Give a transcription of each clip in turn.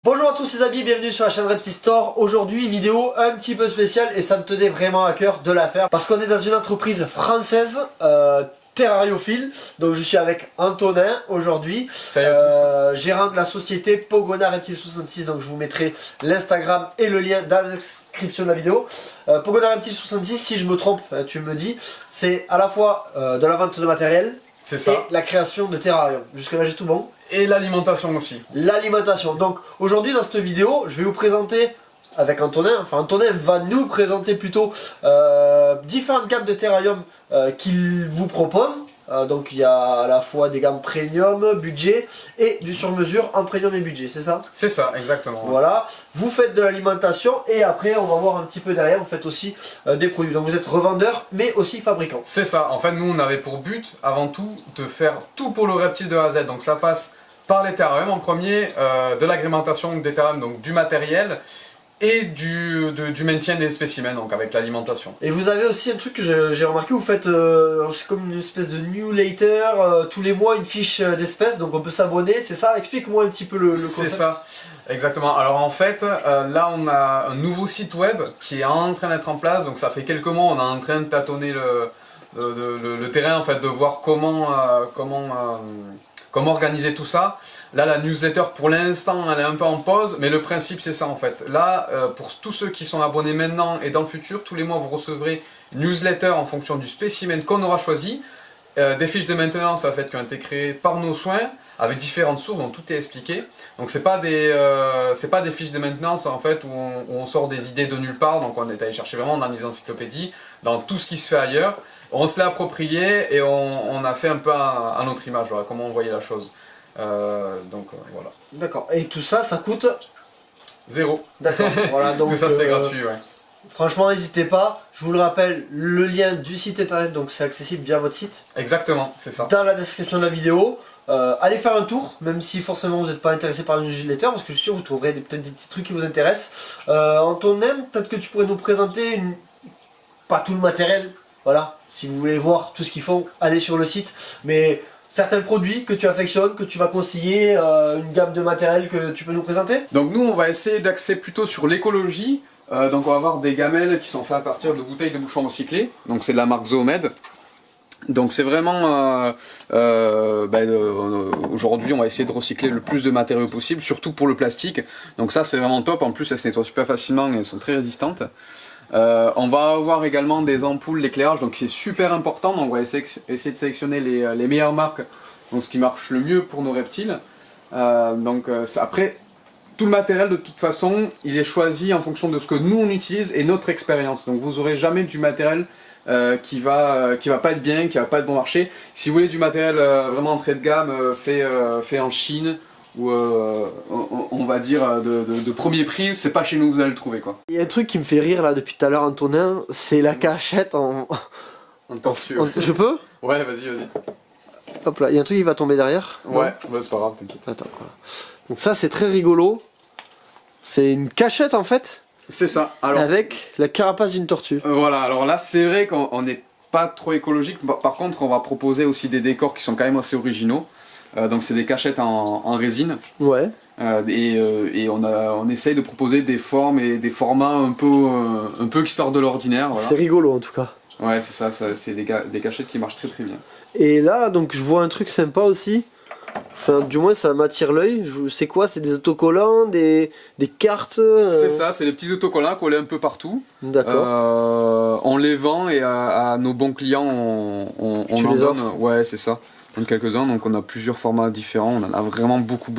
Bonjour à tous les amis, bienvenue sur la chaîne Reptile Store. Aujourd'hui vidéo un petit peu spéciale et ça me tenait vraiment à cœur de la faire parce qu'on est dans une entreprise française terrariophile. Donc je suis avec Antonin aujourd'hui, gérant de la société Pogona Reptile 66. Donc je vous mettrai l'Instagram et le lien dans la description de la vidéo. Pogona Reptile 66, si je me trompe, tu me dis, c'est à la fois de la vente de matériel et la création de terrarium. Jusque là j'ai tout bon. Et l'alimentation aussi. L'alimentation. Donc aujourd'hui dans cette vidéo, je vais vous présenter avec Antonin, enfin Antonin va nous présenter plutôt différentes gammes de terrarium qu'il vous propose. Donc il y a à la fois des gammes premium, budget et du sur-mesure en premium et budget, c'est ça? C'est ça, exactement. Voilà, vous faites de l'alimentation et après on va voir un petit peu derrière, vous faites aussi des produits. Donc vous êtes revendeur mais aussi fabricant. C'est ça, en fait nous on avait pour but avant tout de faire tout pour le reptile de A à Z. Donc ça passe par les terrariums en premier, de l'agrémentation des terrariums, donc du matériel et du maintien des spécimens, donc avec l'alimentation. Et vous avez aussi un truc que j'ai remarqué, vous faites, c'est comme une espèce de newsletter, tous les mois une fiche d'espèces, donc on peut s'abonner, c'est ça? Explique-moi un petit peu le concept. C'est ça, exactement. Alors en fait, là on a un nouveau site web qui est en train d'être en place, donc ça fait quelques mois, on est en train de tâtonner le terrain, en fait, de voir comment organiser tout ça. Là la newsletter pour l'instant elle est un peu en pause, mais le principe c'est ça en fait. Là pour tous ceux qui sont abonnés maintenant et dans le futur, tous les mois vous recevrez une newsletter en fonction du spécimen qu'on aura choisi, des fiches de maintenance en fait qui ont été créées par nos soins avec différentes sources, donc tout est expliqué. Donc c'est pas des fiches de maintenance en fait où on sort des idées de nulle part, donc on est allé chercher vraiment dans les encyclopédies, dans tout ce qui se fait ailleurs. On se l'a approprié et on a fait un peu à notre image, voilà, comment on voyait la chose. Voilà. D'accord, et tout ça, ça coûte 0. D'accord, voilà, donc tout ça c'est gratuit, ouais. Franchement n'hésitez pas, je vous le rappelle, le lien du site internet, donc c'est accessible via votre site. Exactement, c'est ça. Dans la description de la vidéo. Allez faire un tour, même si forcément vous n'êtes pas intéressé par une newsletter, parce que je suis sûr que vous trouverez peut-être des petits trucs qui vous intéressent. Antonin, peut-être que tu pourrais nous présenter pas tout le matériel, voilà, si vous voulez voir tout ce qu'ils font, allez sur le site, mais certains produits que tu affectionnes, que tu vas conseiller, une gamme de matériel que tu peux nous présenter? Donc nous on va essayer d'axer plutôt sur l'écologie, donc on va avoir des gamelles qui sont faites à partir de bouteilles de bouchons recyclés, donc c'est de la marque Zoomed. Donc c'est vraiment, aujourd'hui on va essayer de recycler le plus de matériaux possible, surtout pour le plastique, donc ça c'est vraiment top, en plus elles se nettoient super facilement et elles sont très résistantes. On va avoir également des ampoules d'éclairage, donc c'est super important, donc on va essayer de sélectionner les meilleures marques, donc ce qui marche le mieux pour nos reptiles. Après, tout le matériel de toute façon, il est choisi en fonction de ce que nous on utilise et notre expérience, donc vous n'aurez jamais du matériel qui va pas être bien, qui va pas être bon marché. Si vous voulez du matériel vraiment entrée de gamme, fait en Chine, ou on va dire de premier prix, c'est pas chez nous que vous allez le trouver quoi. Il y a un truc qui me fait rire là depuis tout à l'heure Antonin, c'est la cachette en tortue. Je peux? Ouais, vas-y. Hop là, il y a un truc qui va tomber derrière. Ouais, bah, c'est pas grave, t'inquiète. Attends, voilà. Donc ça c'est très rigolo. C'est une cachette en fait. C'est ça. Alors, avec la carapace d'une tortue. Voilà, alors là c'est vrai qu'on n'est pas trop écologique, par contre on va proposer aussi des décors qui sont quand même assez originaux. Donc c'est des cachettes en résine. Ouais. Et on essaye de proposer des formes et des formats un peu qui sortent de l'ordinaire. Voilà. C'est rigolo en tout cas. Ouais, c'est ça, c'est des cachettes qui marchent très très bien. Et là, donc je vois un truc sympa aussi. Enfin, du moins ça m'attire l'œil. C'est quoi? C'est des autocollants, des cartes C'est ça, c'est des petits autocollants collés un peu partout. D'accord. On les vend et à nos bons clients on en donne. Ouais, c'est ça. On a quelques-uns, donc on a plusieurs formats différents. On en a vraiment beaucoup.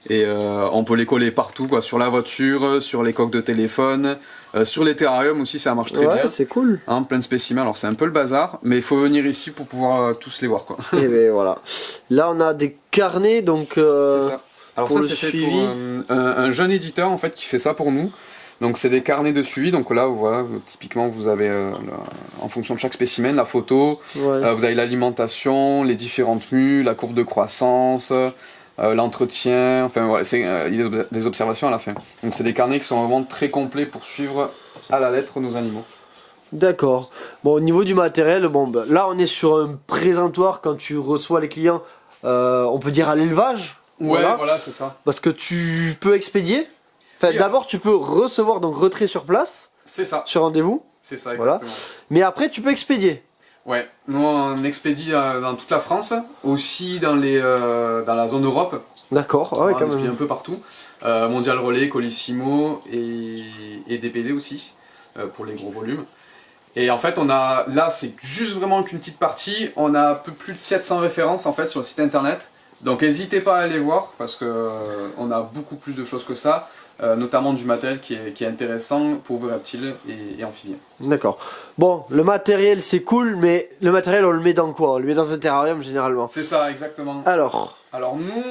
Et on peut les coller partout, quoi, sur la voiture, sur les coques de téléphone, sur les terrariums aussi, ça marche très bien. Ouais, c'est cool. Hein, plein de spécimens, alors c'est un peu le bazar, mais il faut venir ici pour pouvoir tous les voir, quoi. Et ben voilà. Là on a des carnets, donc c'est ça. Alors pour ça c'est fait pour un jeune éditeur en fait qui fait ça pour nous. Donc c'est des carnets de suivi, donc là voilà, typiquement vous avez en fonction de chaque spécimen la photo, ouais. Vous avez l'alimentation, les différentes mues, la courbe de croissance, l'entretien, enfin voilà, il y a des observations à la fin. Donc c'est des carnets qui sont vraiment très complets pour suivre à la lettre nos animaux. D'accord. Bon, au niveau du matériel, bon, bah, là on est sur un présentoir quand tu reçois les clients, on peut dire à l'élevage. Ouais, voilà, c'est ça. Parce que tu peux expédier. Enfin, Oui, d'abord, tu peux recevoir, donc retrait sur place, C'est ça, sur rendez-vous. c'est ça, Voilà. exactement. Mais après, tu peux expédier. Ouais, nous on expédie dans toute la France, aussi dans la zone Europe. D'accord, ah ouais, On quand expédie même. un peu partout. Mondial Relais, Colissimo et DPD aussi, pour les gros volumes. Et en fait, là, c'est juste vraiment qu'une petite partie. On a un peu plus de 700 références en fait sur le site internet. Donc n'hésitez pas à aller voir parce que on a beaucoup plus de choses que ça, notamment du matériel qui est intéressant pour vos reptiles et amphibiens. D'accord. Bon, le matériel c'est cool, mais le matériel on le met dans quoi? On le met dans un terrarium généralement. C'est ça, exactement. Alors, nous,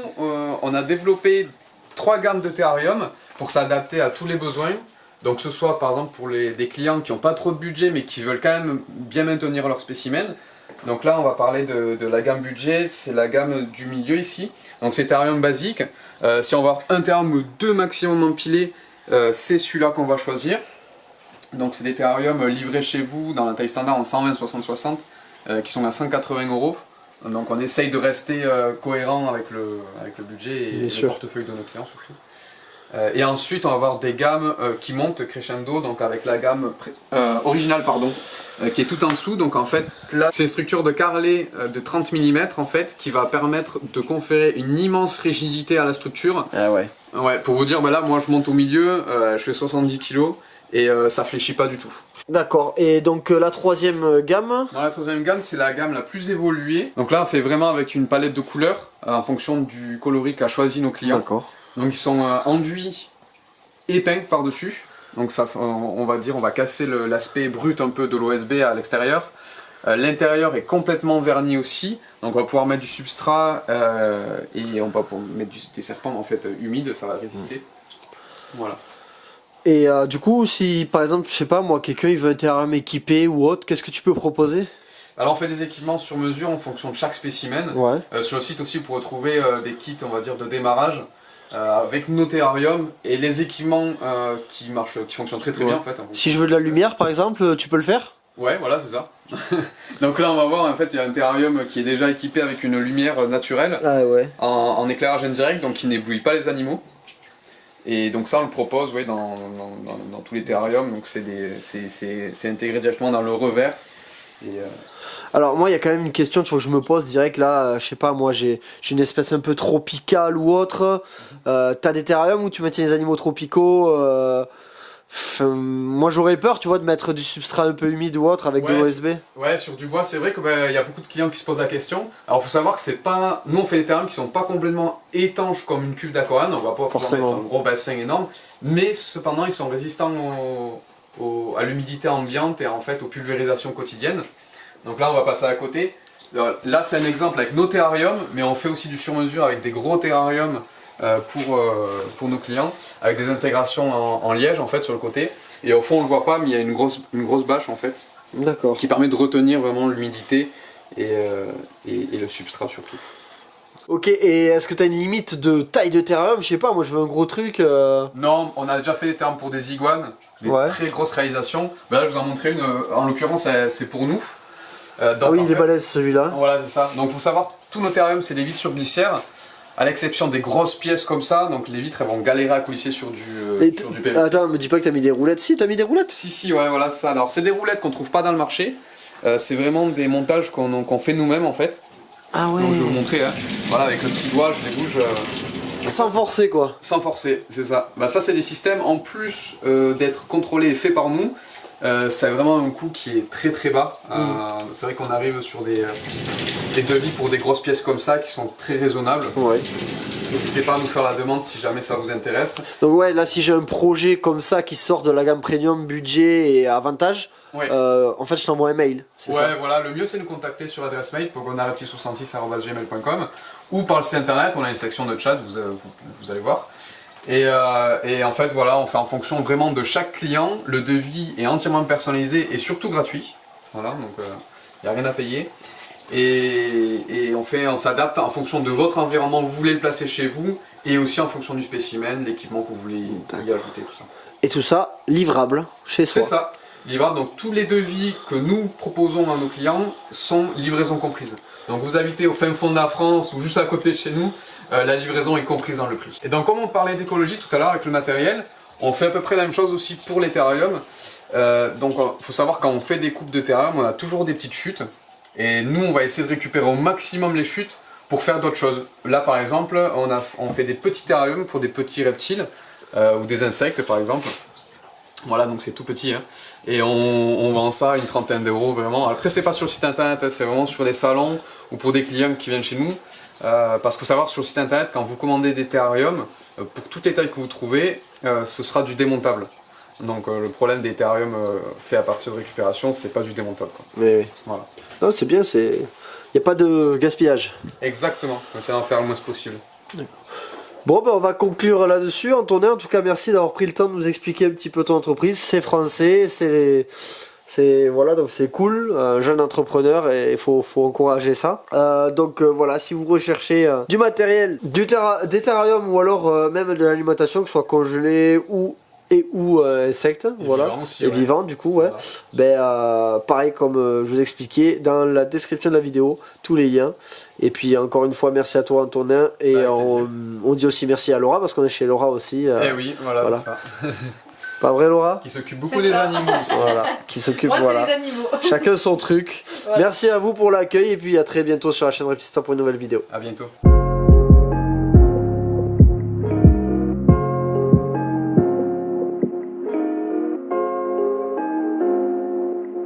on a développé 3 gammes de terrarium pour s'adapter à tous les besoins. Donc que ce soit par exemple pour des clients qui n'ont pas trop de budget mais qui veulent quand même bien maintenir leur spécimen. Donc là on va parler de la gamme budget, c'est la gamme du milieu ici. Donc c'est terrarium basique. Si on va avoir un terrarium ou 2 maximum empilés, c'est celui-là qu'on va choisir. Donc c'est des terrariums livrés chez vous dans la taille standard en 120, 60, 60 qui sont à 180 €. Donc on essaye de rester cohérent avec le budget et le portefeuille de nos clients surtout. Et ensuite on va avoir des gammes qui montent crescendo, donc avec la gamme originale qui est tout en dessous. Donc en fait là c'est une structure de carrelé de 30 mm en fait qui va permettre de conférer une immense rigidité à la structure. ah ouais. Ouais, pour vous dire, bah là moi je monte au milieu, je fais 70 kg et ça fléchit pas du tout. D'accord. Et donc la troisième gamme. Dans la troisième gamme, c'est la gamme la plus évoluée. Donc là on fait vraiment avec une palette de couleurs en fonction du coloris qu'a choisi nos clients. D'accord. Donc ils sont enduits et peints par-dessus. Donc ça, on va casser l'aspect brut un peu de l'OSB à l'extérieur. L'intérieur est complètement verni aussi. Donc on va pouvoir mettre du substrat et on va pouvoir mettre des serpents en fait humides, ça va résister. Voilà. Et du coup, si par exemple, je sais pas moi, quelqu'un il veut un terrarium équipé ou autre, qu'est-ce que tu peux proposer? Alors on fait des équipements sur mesure en fonction de chaque spécimen. Ouais. Sur le site aussi, pour retrouver des kits, on va dire, de démarrage. Avec nos terrariums et les équipements qui fonctionnent très bien en fait. Si je veux de la lumière par exemple, tu peux le faire? Ouais, voilà, c'est ça. Donc là on va voir, en fait il y a un terrarium qui est déjà équipé avec une lumière naturelle en éclairage indirect, donc qui n'éblouit pas les animaux. Et donc ça on le propose dans tous les terrariums, donc c'est intégré directement dans le revers. Alors moi il y a quand même une question que je me pose direct là, je sais pas moi j'ai une espèce un peu tropicale ou autre, t'as des terrariums où tu maintiens les animaux tropicaux, moi j'aurais peur tu vois de mettre du substrat un peu humide ou autre avec de l'OSB. Ouais, sur du bois c'est vrai qu'il y a beaucoup de clients qui se posent la question. Alors faut savoir que c'est pas, nous on fait des terrariums qui sont pas complètement étanches comme une cuve d'aquarane, on va pas forcément mettre un gros bassin énorme, mais cependant ils sont résistants à l'humidité ambiante et en fait aux pulvérisations quotidiennes. Donc là on va passer à côté. Là c'est un exemple avec nos terrariums, mais on fait aussi du sur-mesure avec des gros terrariums pour nos clients, avec des intégrations en liège en fait sur le côté. Et au fond on le voit pas, mais il y a une grosse bâche en fait. D'accord. Qui permet de retenir vraiment l'humidité et le substrat surtout. Ok, et est-ce que tu as une limite de taille de terrarium? Je sais pas, moi je veux un gros truc. Non, on a déjà fait des terrariums pour des iguanes, des très grosses réalisations. Ben là je vous en montrer une, en l'occurrence c'est pour nous. Ah oui, il est balèze celui-là. Voilà, c'est ça. Donc il faut savoir, tous nos terrariums c'est des vis sur glissière, à l'exception des grosses pièces comme ça, donc les vitres elles vont galérer à coulisser sur du PVC. Attends, me dis pas que t'as mis des roulettes. Si, t'as mis des roulettes? Si, ouais, voilà, c'est ça. Alors c'est des roulettes qu'on trouve pas dans le marché, c'est vraiment des montages qu'on fait nous-mêmes en fait. Ah ouais. Donc je vais vous montrer, hein. Voilà, avec le petit doigt, je les bouge. Sans forcer quoi. Sans forcer, c'est ça. Bah ça c'est des systèmes, en plus d'être contrôlés et faits par nous, c'est vraiment un coût qui est très très bas. C'est vrai qu'on arrive sur des devis pour des grosses pièces comme ça qui sont très raisonnables. Ouais. N'hésitez pas à nous faire la demande si jamais ça vous intéresse. Donc ouais, là si j'ai un projet comme ça qui sort de la gamme premium, budget et avantage, en fait je t'envoie un mail. Ouais, voilà, le mieux c'est de nous contacter sur l'adresse mail pogonarepti66@gmail.com ou par le site internet, on a une section de chat, vous allez voir. Et en fait voilà, on fait en fonction vraiment de chaque client, le devis est entièrement personnalisé et surtout gratuit. Voilà, donc il n'y a rien à payer. Et on s'adapte en fonction de votre environnement, vous voulez le placer chez vous, et aussi en fonction du spécimen, l'équipement que vous voulez y ajouter, tout ça. Et tout ça, livrable chez soi. C'est ça. livrable. Donc tous les devis que nous proposons à nos clients sont livraison comprise. Donc vous habitez au fin fond de la France ou juste à côté de chez nous, la livraison est comprise dans le prix. Et donc comme on parlait d'écologie tout à l'heure avec le matériel, on fait à peu près la même chose aussi pour les terrariums. Donc il faut savoir quand on fait des coupes de terrarium, on a toujours des petites chutes. Et nous on va essayer de récupérer au maximum les chutes pour faire d'autres choses. Là par exemple, on fait des petits terrariums pour des petits reptiles ou des insectes par exemple. Voilà, donc c'est tout petit, hein. Et on vend ça à une trentaine d'euros vraiment. Après c'est pas sur le site internet, hein, c'est vraiment sur des salons ou pour des clients qui viennent chez nous. Parce qu'il faut savoir sur le site internet, quand vous commandez des terrariums, pour toutes les tailles que vous trouvez, ce sera du démontable. Donc le problème des terrariums faits à partir de récupération, c'est pas du démontable, quoi. Oui. Voilà. Non, c'est bien, il n'y a pas de gaspillage. Exactement, on essaie d'en faire le moins possible. Bon, ben on va conclure là-dessus. Antonin, en tout cas, merci d'avoir pris le temps de nous expliquer un petit peu ton entreprise. C'est français, voilà, donc c'est cool, un jeune entrepreneur et il faut encourager ça. Donc voilà, si vous recherchez du matériel, des terrariums ou alors même de l'alimentation, que ce soit congelé ou insectes, voilà, vivant aussi, et vivant du coup, ouais. Voilà. Ben pareil comme je vous expliquais dans la description de la vidéo, tous les liens. Et puis encore une fois, merci à toi Antonin et on dit aussi merci à Laura parce qu'on est chez Laura aussi. Eh oui, voilà. C'est ça. Pas vrai Laura? Qui s'occupe beaucoup des animaux aussi. Voilà, qui s'occupe, Moi, voilà. c'est les animaux. Chacun son truc. Voilà. Merci à vous pour l'accueil et puis à très bientôt sur la chaîne Reptile Store pour une nouvelle vidéo. À bientôt.